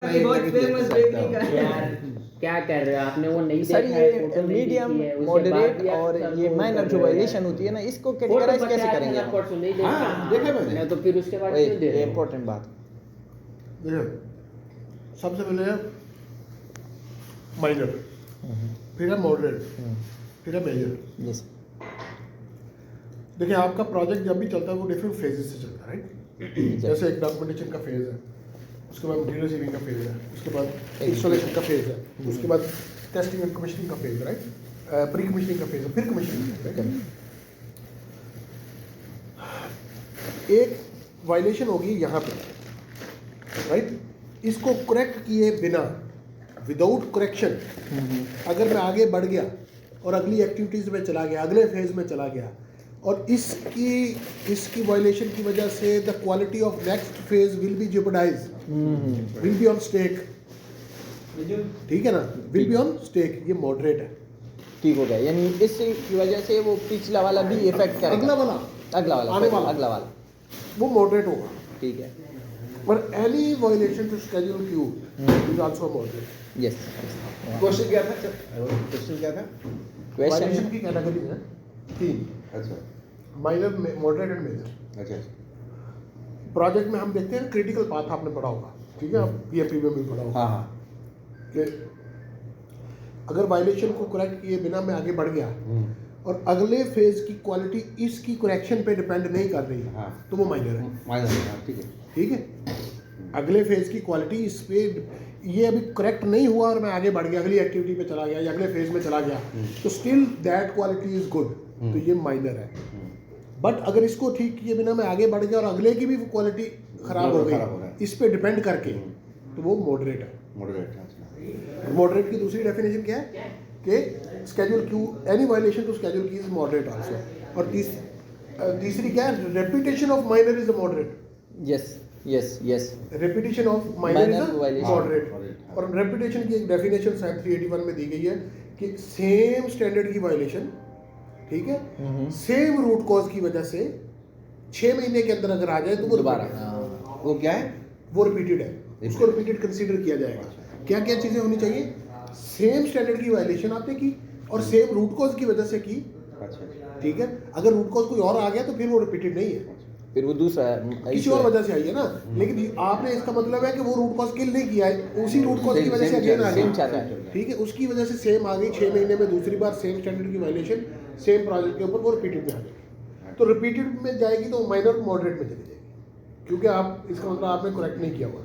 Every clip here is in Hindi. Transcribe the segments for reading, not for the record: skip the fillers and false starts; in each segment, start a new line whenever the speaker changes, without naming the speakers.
बहुत फेमस बेकरी का
यार क्या कर रहे हो आपने? वो नहीं
सर
देखा है,
ये
फोटो नहीं
मीडियम,
देखी है, उसके बाद
मॉडरेट
भी आप
और
सर
ये
वो
माइनर
कर
जो
रहे हो
वायलेशन
यार।
होती है ना, इसको
फोटो
कैटेगराइज कैसे
बताया था
करेंगे
ना
आप?
परसों, नहीं देखा?
हाँ, देखा मैंने।
नहीं तो फिर उसके बाद
वही,
क्यों दे रहे
ये
हो?
इम्पोर्टेंट बात।
देखिए सबसे पहले है माइनर, फिर है मॉडरेट, फिर है मेजर।
यस
देखिए आपका प्रोजेक्ट जब भी चलता है वो डिफरेंट फेजेस से चलता है, राइट? जैसे एक डॉक्यूमेंटेशन का फेज है, उसके बाद मटीरियल रिसीविंग का फेज है, उसके बाद इंस्टॉलेशन का फेज है, उसके बाद टेस्टिंग एंड कमीशनिंग का फेज है, राइट? प्री कमीशनिंग का फेज है, फिर कमीशनिंग, राइट? एक वायलेशन होगी यहाँ पे, राइट? इसको करेक्ट किए बिना, विदाउट करेक्शन अगर मैं आगे बढ़ गया और अगली एक्टिविटीज़ में चला गया, अगले फेज में चला गया, और इसकी वायलेशन की वजह से the quality of next phase will be jeopardize, will be on stake, ठीक है ना? विल बी ऑन स्टेक, ये मॉडरेट है।
ठीक हो गया, यानी इसकी वजह से वो पिछला वाला भी इफेक्ट करेगा।
अगला वाला आने वाला
अगला वाला
वो मॉडरेट होगा,
ठीक है।
पर any violation to schedule Q is also moderate.
Yes
question क्या था? क्वेश्चन क्या था?
वायलेशन
क्वेश्चन
की कैटेगरी है 3,
अच्छा
माइनर, मॉडरेट एंड मेजर।
अच्छा
प्रोजेक्ट में हम देखते हैं क्रिटिकल पाथ, आपने पढ़ा होगा, ठीक है? आप पीएमपी में भी पढ़ा होगा
हाँ हाँ
कि अगर वायलेशन को करेक्ट किए बिना मैं आगे बढ़ गया और अगले फेज की क्वालिटी इसकी करेक्शन पे डिपेंड नहीं कर रही,
हाँ।
तो वो माइनर है,
माइनर हाँ ठीक है।
ठीक है? अगले फेज की क्वालिटी इस पे, ये अभी करेक्ट नहीं हुआ और मैं आगे बढ़ गया, अगली एक्टिविटी पे चला गया या अगले फेज में चला गया, तो still that quality is good, तो ये माइनर है। बट अगर इसको ठीक किए बिना मैं आगे बढ़ गया और अगले की भी क्वालिटी खराब हो
खराब हो
गई
गया।
इस पे डिपेंड करके, तो वो मॉडरेट है।
मॉडरेट अच्छा
मॉडरेट की दूसरी डेफिनेशन क्या है कि schedule Q, any violation to schedule Q is moderate also. और तीसरी क्या है? Repetition of minor is a moderate.
Yes yes yes
repetition of minor is
Minor
a
violation.
Moderate.
हाँ।
और रेपिटेशन की एक डेफिनेशन शायद 381 में दी गई है कि सेम स्टैंडर्ड की वायलेशन, ठीक है, सेम रूट कॉज की वजह से 6 महीने के अंदर अगर आ जाए तो वो
दोबारा
repeated है।
वो क्या है?
वो रिपीटेड है, उसको रिपीटेड कंसीडर किया जाएगा। क्या क्या चीजें होनी चाहिए? सेम स्टैंडर्ड की वायलेशन आपने की और सेम रूट कॉज की वजह से की,
अच्छा
ठीक है? अगर रूट कॉज कोई और आ गया तो फिर वो रिपीटेड नहीं है,
फिर वो दूसरा
किसी और वजह से आई है ना। लेकिन आपने इसका मतलब है कि वो रूट कॉज किल नहीं किया है, उसी रूट कॉज की वजह से अगेन आ
same
गई,
चल रहा है।
ठीक है? उसकी वजह से सेम आ गई, 6 महीने में दूसरी बार सेम स्टैंडर्ड की वायलेशन सेम प्रोजेक्ट के ऊपर, वो रिपीटेड में आ जाएगी। तो रिपीटेड में जाएगी तो माइनर मॉडरेट में चली जाएगी, क्योंकि आप, इसका मतलब आपने करेक्ट नहीं किया हुआ।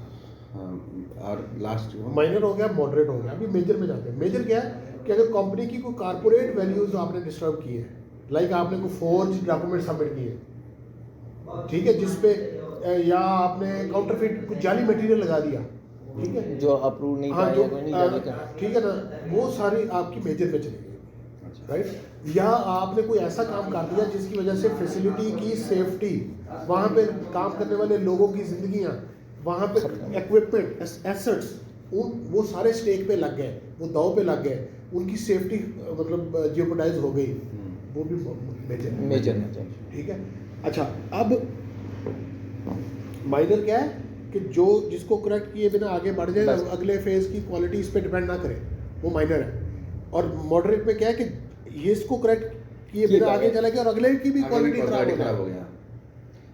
और लास्ट
माइनर हो गया, मॉडरेट हो गया, अभी मेजर में जाते हैं। मेजर क्या है कि अगर कंपनी की कोई कारपोरेट वैल्यूज आपने डिस्टर्ब की है, लाइक आपने कोई फोर्ज डॉक्यूमेंट सबमिट किए, ठीक है, जिसपे या आपने काउंटरफिट कुछ जाली मटेरियल लगा दिया, ठीक है,
जो अप्रूव नहीं
हाँ,
था
जो
या कोई नहीं जाने का।
ठीक है ना, वो सारी आपकी मेजर में चली गई, राइट? या आपने कोई ऐसा काम कर दिया जिसकी वजह से फैसिलिटी की सेफ्टी, वहाँ पे काम करने वाले लोगों की जिंदगियाँ, वहाँ पे इक्विपमेंट, एसेट्स, वो सारे स्टेक पे लग गए, वो दाव पे लग गए, उनकी सेफ्टी मतलब जेपरडाइज हो गई, वो भी
मेजर में चाहिए।
ठीक है? अच्छा, अब माइनर क्या है कि जो जिसको करेक्ट किए बिना आगे बढ़ जाए,
बस।
अगले फेज की क्वालिटी इस पे डिपेंड ना करे, वो माइनर है। और मॉडरेट में क्या है कि ये इसको करेक्ट किए बिना आगे चला गया और अगले की भी क्वालिटी खराब हो गया।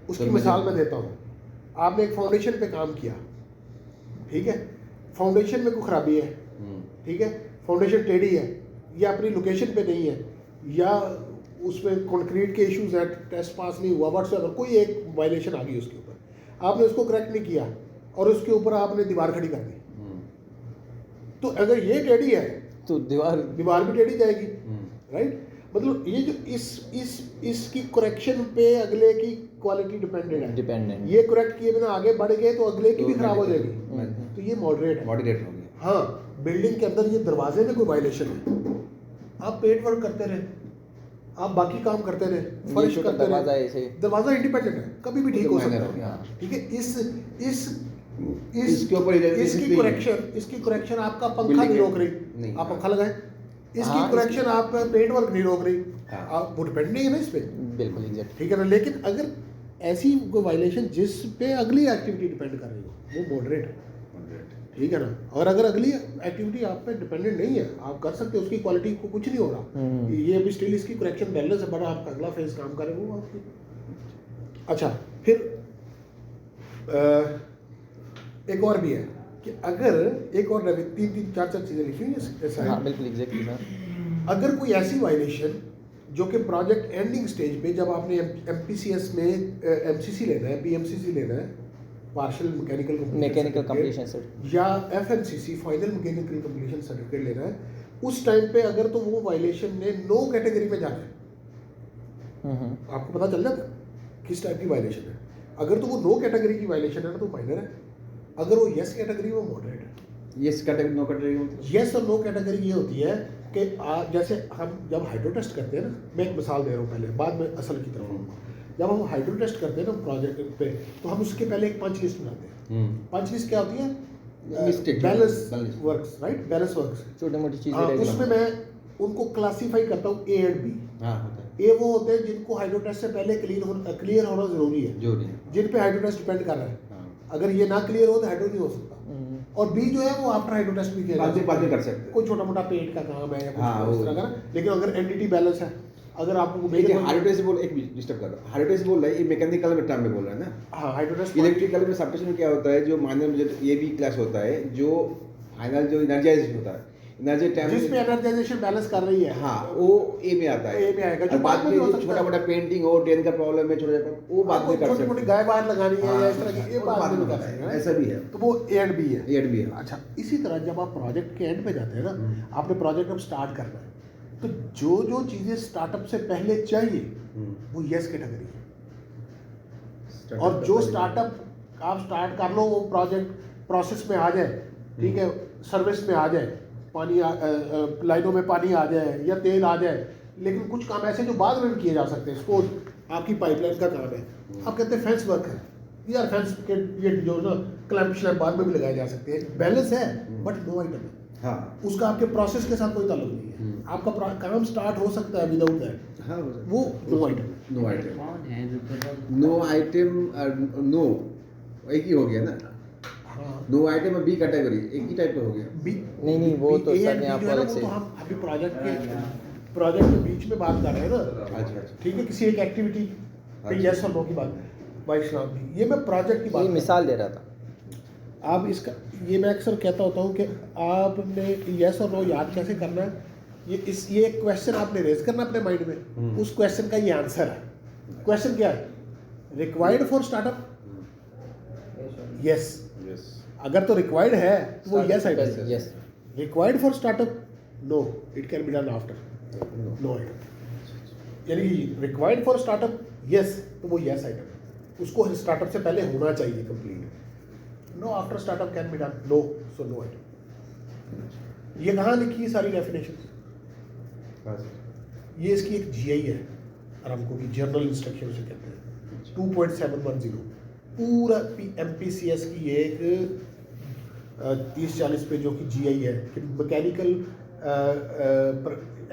उसकी मिसाल मैं देता हूँ। आपने एक फाउंडेशन पे काम किया, ठीक है, फाउंडेशन में कोई खराबी है, ठीक है, फाउंडेशन टेढ़ी है या अपनी लोकेशन पे नहीं है या उसमें कंक्रीट के इश्यूज हैं, टेस्ट पास नहीं हुआ, व्हाट्सएवर कोई एक वायलेशन आ गई उसके ऊपर, आपने उसको करेक्ट नहीं किया और उसके ऊपर आपने दीवार खड़ी कर दी, तो अगर ये टेढ़ी है
तो
दीवार भी टेढ़ी जाएगी, राइट? मतलब ये जो इसकी करेक्शन पे अगले की क्वालिटी डिपेंडेंट है। ये करेक्ट किए बिना आगे बढ़ गए तो अगले की भी खराब हो जाएगी, तो ये मॉडरेट है।
मॉडरेट हो गया।
हाँ, बिल्डिंग के अंदर ये दरवाजे में कोई वायलेशन है, आप पेंट वर्क करते रहे, आप बाकी काम करते रहे, फर्श करते रहे, दरवाजा इंडिपेंडेंट है, कभी भी ठीक हो सकता है, ठीक है? इसके ऊपर इसकी करेक्शन आपका पंखा नहीं रोक रही, आप पंखा लगाएं, इसकी करेक्शन आप पेंट वर्क नहीं रोक रही, आप वो डिपेंड नहीं है ना इस पे,
बिल्कुल एग्जैक्ट,
ठीक है ना? लेकिन अगर ऐसी कोई वायलेशन जिस पे अगली एक्टिविटी डिपेंड कर रही हो, वो मॉडरेट है, ठीक है ना। और अगर अगली एक्टिविटी आप पे डिपेंडेंट नहीं है, आप कर सकते हो, उसकी क्वालिटी को कुछ नहीं हो रहा, ये अभी स्टिल इसकी करेक्शन बैलेंस है, बड़ा आपका अगला फेज काम करे वो आपकी। अच्छा, फिर एक और भी है कि अगर एक और तीन चार चीज़ें लिखी हुई हैं ऐसा
हाँ
है,
बिल्कुल एग्जैक्टली सर।
अगर कोई ऐसी वायलेशन जो कि प्रोजेक्ट एंडिंग स्टेज पे, जब आपने MPCS में MCC लेना है, PMCC लेना है, पार्शियल मैकेनिकल
कंप्लीशन सर,
या FMCC final mechanical completion certificate लेना है, उस टाइम पे अगर तो वो वायलेशन ने नो कैटेगरी में जाना है, आपको पता चल जाता है किस टाइप की वायलेशन है। अगर तो वो नो कैटेगरी की वायलेशन है ना तो माइनर है, अगर वो यस कैटेगरी वो मॉडरेट है।
Yes category no category
yes और नो कैटेगरी ये होती है कि जैसे हम जब हाइड्रो टेस्ट करते हैं ना, मैं एक मिसाल दे रहा हूँ पहले, बाद में असल की तरफ आऊँगा। जब हम हाइड्रो टेस्ट करते हैं ना प्रोजेक्ट पे, तो हम उसके पहले एक पंच लिस्ट बनाते हैं। पंच लिस्ट क्या होती है? Balance works, right, balance works,
छोटी मोटी
हाँ,
चीज़ें।
उसमें मैं उनको क्लासीफाई करता हूँ A एंड B।
हाँ होता है,
ए वो होते हैं जिनको हाइड्रो टेस्ट से पहले क्लियर होना जरूरी है,
जो नहीं है।
जिन पे हाइड्रो टेस्ट डिपेंड कर रहा है।
हाँ,
अगर ये ना क्लियर हो तो हाइड्रो नहीं हो सकता। और बी जो है वो आफ्टर हाइड्रो टेस्ट भी किया जा सकता
बाद में
है।
कर सकते हैं।
कोई छोटा मोटा पेट का काम है या कुछ
हाँ,
इस
वो-
तरह का ना। लेकिन अगर एंटिटी बैलेंस है, अगर आपको
देखिए हाइड्रोटेस बोल, एक डिस्टर्ब कर रहा हूँ, हाइड्रोटेस बोल रहा है, ये मैकेनिकल में टर्म में बोल रहा है ना।
हाँ, हाइड्रो टेस्ट
इलेक्ट्रिकल में सबस्टेशन में क्या होता है, जो माइनर में जो ये भी क्लास होता है, जो फाइनल जो एनर्जाइज होता है, एनर्जी टाइम
जिसमें एनर्जाइजेशन बैलेंस कर रही है,
हाँ वो ए में आता है।
ए में आएगा, जो
और बाद
बाद
में
में हो
जो
सकता
छोटा
है।
मोटा पेंटिंग हो, ड्रेन का प्रॉब्लम है, छोटा वो बाद में कर
छोटी मोटी
सकते
गाय बाहर लगानी है या इस तरह
हैं।
की, ये
वो
बाद में
कर
कर
सकते
सकते
हैं,
हैं।
ऐसा भी है।
तो वो ए एंड बी है।
एड भी है।
अच्छा, इसी तरह जब आप प्रोजेक्ट के एंड पे जाते हैं ना, आपने प्रोजेक्ट अब स्टार्ट करना है, तो जो जो चीज़ें स्टार्टअप से पहले चाहिए वो यस कैटेगरी है। और जो स्टार्टअप आप स्टार्ट कर लो, वो प्रोजेक्ट प्रोसेस में आ जाए, ठीक है, सर्विस में आ जाए, पानी लाइनों में पानी आ जाए या तेल आ जाए, लेकिन कुछ काम ऐसे जो बाद में भी किए जा सकते हैं। सपोज आपकी पाइपलाइन का काम है, आप कहते हैं फेंस वर्क है, यार फेंस के ये जो ना क्लैंप श्लैंप बाद में भी लगाए जा सकते हैं, बैलेंस है बट नो आइटम है।
हाँ
उसका आपके प्रोसेस के साथ कोई ताल्लुक नहीं है। आपका काम स्टार्ट हो सकता है विदाउट दैट,
हाँ
वो नो आइटम।
नो आइटम,
कौन है
नो आइटम, नो एक ही हो गया ना।
हाँ,
नो आइटम और बी कैटेगरी एक ही टाइप का हो गया।
नहीं, वो तो सर ने आपको अलग
वो
से-
तो हम अभी प्रोजेक्ट के बीच में बात कर रहे हैं ना।
अच्छा अच्छा,
ठीक है, किसी एक एक्टिविटी पे
अच्छा।
यस और नो की बात, वाइस नाम की, ये मैं प्रोजेक्ट की बात
ये
कर
मिसाल दे रहा था।
आप इसका, ये मैं अक्सर कहता होता हूँ कि आपने यस और नो याद कैसे करना है। ये एक क्वेश्चन आपने रेज करना अपने माइंड में, उस क्वेश्चन का ये आंसर है। क्वेश्चन क्या है? Required for startup, yes.
Yes,
अगर तो रिक्वायर्ड है तो वो yes item,
yes.
Required for startup, no, it can be done after, no item. यानी रिक्वायर्ड फॉर स्टार्टअप यस, तो वो यस आइटम है, उसको स्टार्टअप से पहले होना चाहिए complete. No after startup can be done, no, so no item. ये कहाँ लिखी है सारी डेफिनेशन? ये इसकी एक GI है, अरामको की जर्नल इंस्ट्रक्शन से कहते हैं, 2.710 पूरा MPCS की एक 30-40 पेजों की GI है कि mechanical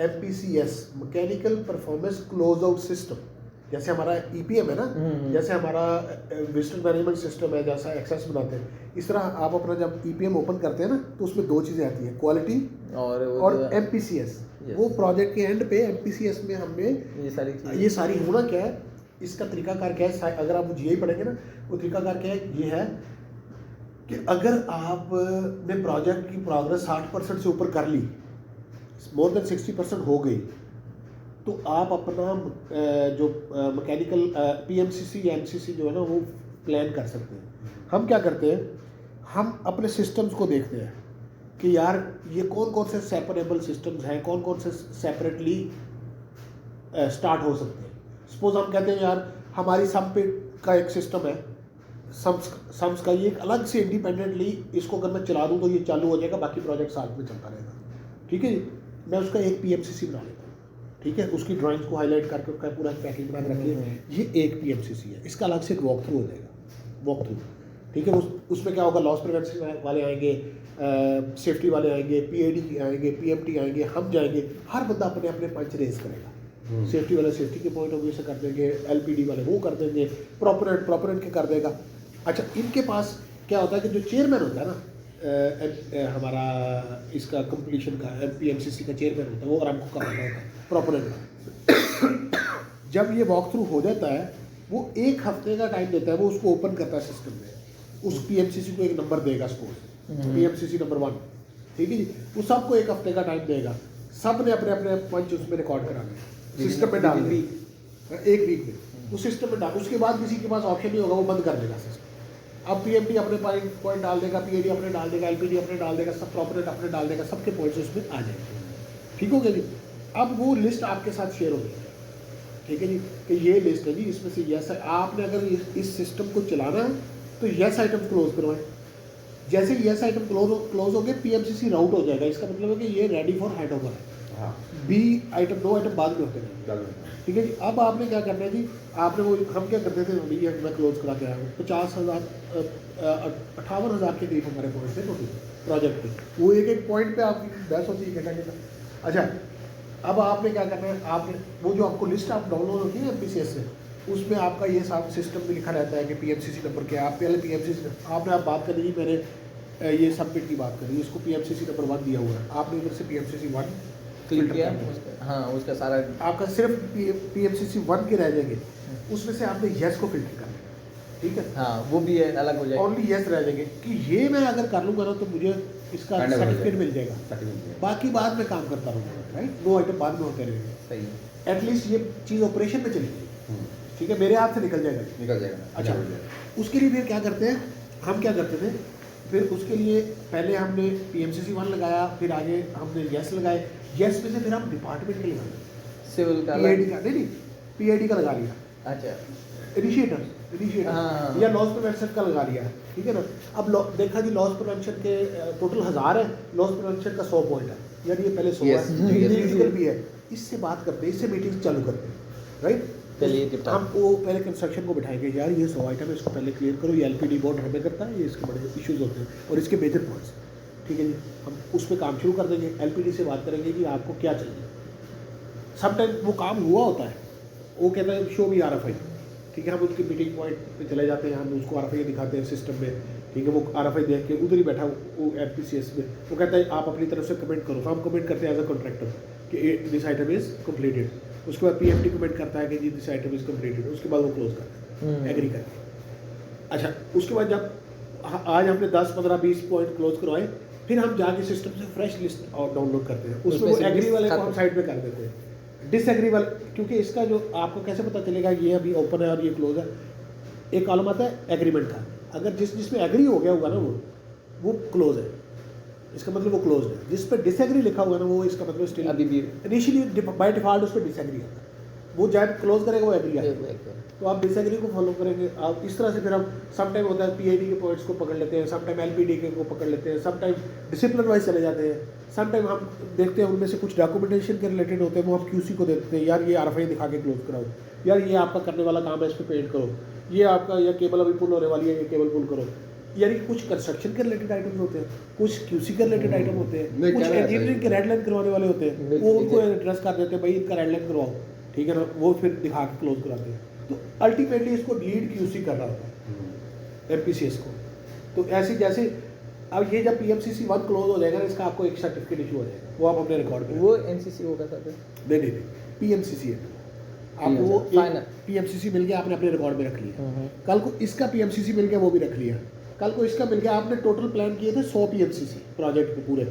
MPCS mechanical performance close out system, जैसे हमारा EPM है ना, जैसे हमारा विजिटर मैनेजमेंट सिस्टम है, जैसा एक्सेस बनाते हैं, इस तरह आप अपना जब EPM ओपन करते हैं ना, तो उसमें दो चीज़ें आती हैं, क्वालिटी और MPCS। वो प्रोजेक्ट के एंड पे MPCS में हमने ये सारी होना क्या है, इसका तरीकाकार क्या है, अगर आप GI पढ़ेंगे ना, वो तरीकाकार क्या है, ये है कि अगर आपने प्रोजेक्ट की प्रोग्रेस 60% से ऊपर कर ली, मोर देन 60% हो गई, तो आप अपना जो मैकेनिकल PMCC या MCC जो है ना, वो प्लान कर सकते हैं। हम क्या करते हैं, हम अपने सिस्टम्स को देखते हैं कि यार ये कौन कौन से सेपरेबल सिस्टम्स हैं, कौन कौन से सेपरेटली स्टार्ट हो सकते हैं। सपोज हम कहते हैं यार हमारी सम पे का एक सिस्टम है, सम्स का, ये एक अलग से इंडिपेंडेंटली, इसको अगर मैं चला दूँ तो ये चालू हो जाएगा, बाकी प्रोजेक्ट साथ में चलता रहेगा, ठीक है जी। मैं उसका एक PMCC बना लेता हूँ, ठीक है, उसकी ड्राइंग्स को हाईलाइट करके उसका पूरा पैकेज बना के रख लिया, ये एक PMCC है। इसका अलग से एक वॉक थ्रू हो जाएगा, वॉक थ्रू, ठीक है। उसमें क्या होगा, लॉस प्रिवेंशन वाले आएंगे, सेफ्टी वाले आएंगे, PAD आएंगे, PMT आएंगे, हम जाएंगे, हर बंदा अपने अपने पंच रेज करेगा। सेफ्टी वाले सेफ्टी के पॉइंट ऑफ व्यू से कर देंगे, LPD वाले वो कर देंगे, प्रोपोनेंट के कर देगा। अच्छा, इनके पास क्या होता है कि जो चेयरमैन होता है ना हमारा इसका कंप्लीशन का PMCC का चेयरमैन होता है, वो आरामको का होता है प्रोपोनेंट। जब ये वॉक थ्रू हो जाता है, वो 1 हफ्ते का टाइम देता है, वो उसको ओपन करता है सिस्टम में, उस PMCC को एक नंबर देगा, सपोज PMCC नंबर 1, ठीक है जी। वो सबको 1 हफ्ते का टाइम देगा, सब ने अपने अपने पंच उसमें रिकॉर्ड कराने, सिस्टम में डाल दी 1 वीक में, उस सिस्टम में डाल। उसके बाद किसी के पास ऑप्शन नहीं होगा, वो बंद कर देगा सिस्टम। अब PMD अपने पॉइंट डाल देगा, PAD अपने डाल देगा, LPD अपने डाल देगा, सब प्रोपोनेंट अपने डाल देगा, सबके पॉइंट्स उसमें आ जाएंगे। ठीक हो गया जी। अब वो लिस्ट आपके साथ शेयर होगी, ठीक है जी, कि ये लिस्ट है जी, इसमें से यस है। आपने अगर इस सिस्टम को चलाना है तो यस आइटम क्लोज करवाएं। जैसे यस आइटम क्लोज हो गए, PMCC राउट हो जाएगा। इसका मतलब है कि ये रेडी फॉर हैंड ओवर है। B आइटम 2 आइटम बाद में होते हैं, ठीक है जी। अब आपने क्या करना है जी, आपने वो हम क्या करते थे, ये मैं क्लोज करा के आया हूँ, 50,000 58,000 के करीब हमारे पॉइंट थे टोटल प्रोजेक्ट पे। वो एक पॉइंट पे आपकी बहस होती है घंटा। अच्छा, अब आपने क्या करना है, आपने वो जो आपको लिस्ट आप डाउनलोड होती है MPCS से, उसमें आपका ये सब सिस्टम में लिखा रहता है कि PMCC नंबर क्या है। आप पहले PMCC आपने आप बात कर ली, मैंने ये सबमिट की बात करी, इसको PMCC नंबर 1 दिया हुआ है, आपने इधर से PMCC 1
क्लिक किया, हाँ उसका सारा
आपका सिर्फ PMCC 1 के रह जाएंगे, उसमें से आपने यस को फिल्टर करना है, ठीक है।
हाँ वो भी है, अलग हो जाएगा।
ओनली यस रह जाएंगे कि ये मैं अगर कर लूँगा ना तो मुझे इसका सर्टिफिकेट मिल जाएगा, बाकी बाद में काम करता रहूँगा, राइट। 2 आइटम बाद में होते रहेंगे,
सही है।
एटलीस्ट ये चीज़ ऑपरेशन में चलेगी, ठीक है, मेरे हाथ से निकल जाएगा। अच्छा, उसके लिए फिर क्या करते हैं, हम क्या करते थे, फिर उसके लिए पहले हमने PMCC 1 लगाया, फिर आगे हमने यस लगाए, यस में से फिर हम डिपार्टमेंट के लगाए,
सिविल का
PID का नहीं PID का लगा लिया,
अच्छा
इनिशिएटर
हाँ।
या लॉस प्रिवेंशन का लगा लिया, ठीक है ना। अब देखा जी, लॉस प्रिवेंशन के टोटल 1000 है, लॉस प्रिवेंशन का 100 पॉइंट है, यार ये पहले 100
Yes,
है,
yes,
डिजिटल भी है, इससे बात करते हैं, इससे मीटिंग चालू करते हैं, राइट।
चलिए
हम वो पहले कंस्ट्रक्शन को बिठाएंगे, यार ये 100 आइटम है, इसको पहले क्लियर करो, ये LPD बोर्ड हमें करता है, ये इसके बड़े इश्यूज होते हैं और इसके मेजर पॉइंट्स, ठीक है जी। हम उस पर काम शुरू कर देंगे, LPD से बात करेंगे कि आपको क्या चाहिए। समटाइम वो काम हुआ होता है, वो कहता है शो मी RFI, ठीक है, हम उसकी मीटिंग पॉइंट पे चले जाते हैं, हम उसको RFI दिखाते हैं सिस्टम में, ठीक है। वो RFI देख के उधर ही बैठा वो MPCS में, वो कहता है आप अपनी तरफ से कमेंट करो, तो हम कमेंट करते हैं एज अ कॉन्ट्रैक्टर कि दिस आइटम इज़ कम्प्लीटेड। उसके बाद PFD कमेंट करता है कि जी दिस आइटम इज़ कम्प्लीटेड, उसके बाद वो क्लोज करता है एग्री करके। अच्छा, उसके बाद जब आज हमने 10 15 20 पॉइंट क्लोज करवाए, फिर हम जाके सिस्टम से फ्रेश लिस्ट डाउनलोड करते हैं, उसमें वो एग्री वाले को हम साइड पे कर देते हैं, डिसएग्री वाले, क्योंकि इसका जो आपको कैसे पता चलेगा ये अभी ओपन है और ये क्लोज है। एक कॉलम आता है एग्रीमेंट का, अगर जिसमें एग्री हो गया होगा ना वो क्लोज है, इसका मतलब वो क्लोज है। जिस पर डिसएग्री लिखा हुआ है ना, वो इसका मतलब स्टिल
अभी भी
इनिशियली बाय डिफॉल्ट उस पर डिसएग्री होता है, वो जब क्लोज करेगा वो एग्री आएगा, तो आप डिसएग्री को फॉलो करेंगे। आप इस तरह से फिर हम सम टाइम होता है PID के पॉइंट्स को पकड़ लेते हैं, सम टाइम LPD के को पकड़ लेते हैं, सम टाइम डिसिप्लिन वाइज चले जाते हैं, सम टाइम हम देखते हैं उनमें से कुछ डॉक्यूमेंटेशन के रिलेटेड होते हैं, वो हम QC को देते हैं, यार ये RFI दिखा के क्लोज कराओ, यार ये आपका करने वाला काम है, इस पर पेंट करो, ये आपका या केबल अभी पुल होने वाली है, ये केबल पुल करो। यानी कुछ कंस्ट्रक्शन के रिलेटेड आइटम्स होते हैं, कुछ QC के रिलेटेड आइटम होते हैं,
नहीं,
कुछ
क्या है,
इंजीनियरिंग के रेड लाइन करवाने वाले होते हैं, वो उनको एड्रेस कर देते हैं, भाई इनका रेड लाइन करवाओ, ठीक है ना, वो फिर दिखा के क्लोज कराते हैं। तो अल्टीमेटली इसको लीड QC कर रहा होता है MPCS को। तो ऐसे जैसे अब ये जब PMCC 1 क्लोज हो जाएगा ना, इसका आपको एक सर्टिफिकेट इशू हो जाएगा, वो आप अपने रिकॉर्ड में,
वो NCC होगा सर,
नहीं PMCC है, आपको वो
फाइनल
PMCC मिल गया, आपने अपने रिकॉर्ड में रख लिया। कल को इसका PMCC मिल गया, वो भी रख लिया। कल को इसका मिल गया, आपने टोटल प्लान किए थे 100 PMCC प्रोजेक्ट के पूरे,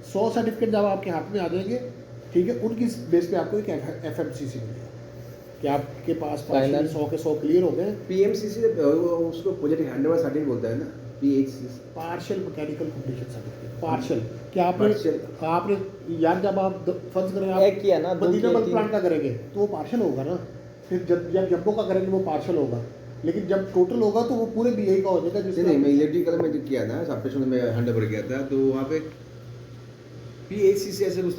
100 सर्टिफिकेट जब आपके हाथ में आ जाएंगे, ठीक है, उनकी बेस पे आपको एक FMCC मिल गया कि आपके पास 100 के 100 क्लियर हो गए।
PMCC उसको प्रोजेक्ट हैंडओवर सर्टिफिकेट बोलता है ना, PHC
partial mechanical completion certificate, partial क्या आपने यार जब आप फर्ज करें आप
एक किया ना,
मदीना बल्क प्लांट का करेंगे तो वो पार्शियल होगा ना, फिर जब जब्बो का करेंगे वो पार्शियल होगा, लेकिन जब टोटल होगा तो वो पूरे BI का हो जाएगा।
नहीं, मैं इलेक्ट्रिकल में जो किया था, सबस्टेशन में हैंडओवर किया था, तो वहाँ पे PHC से ऐसे कुछ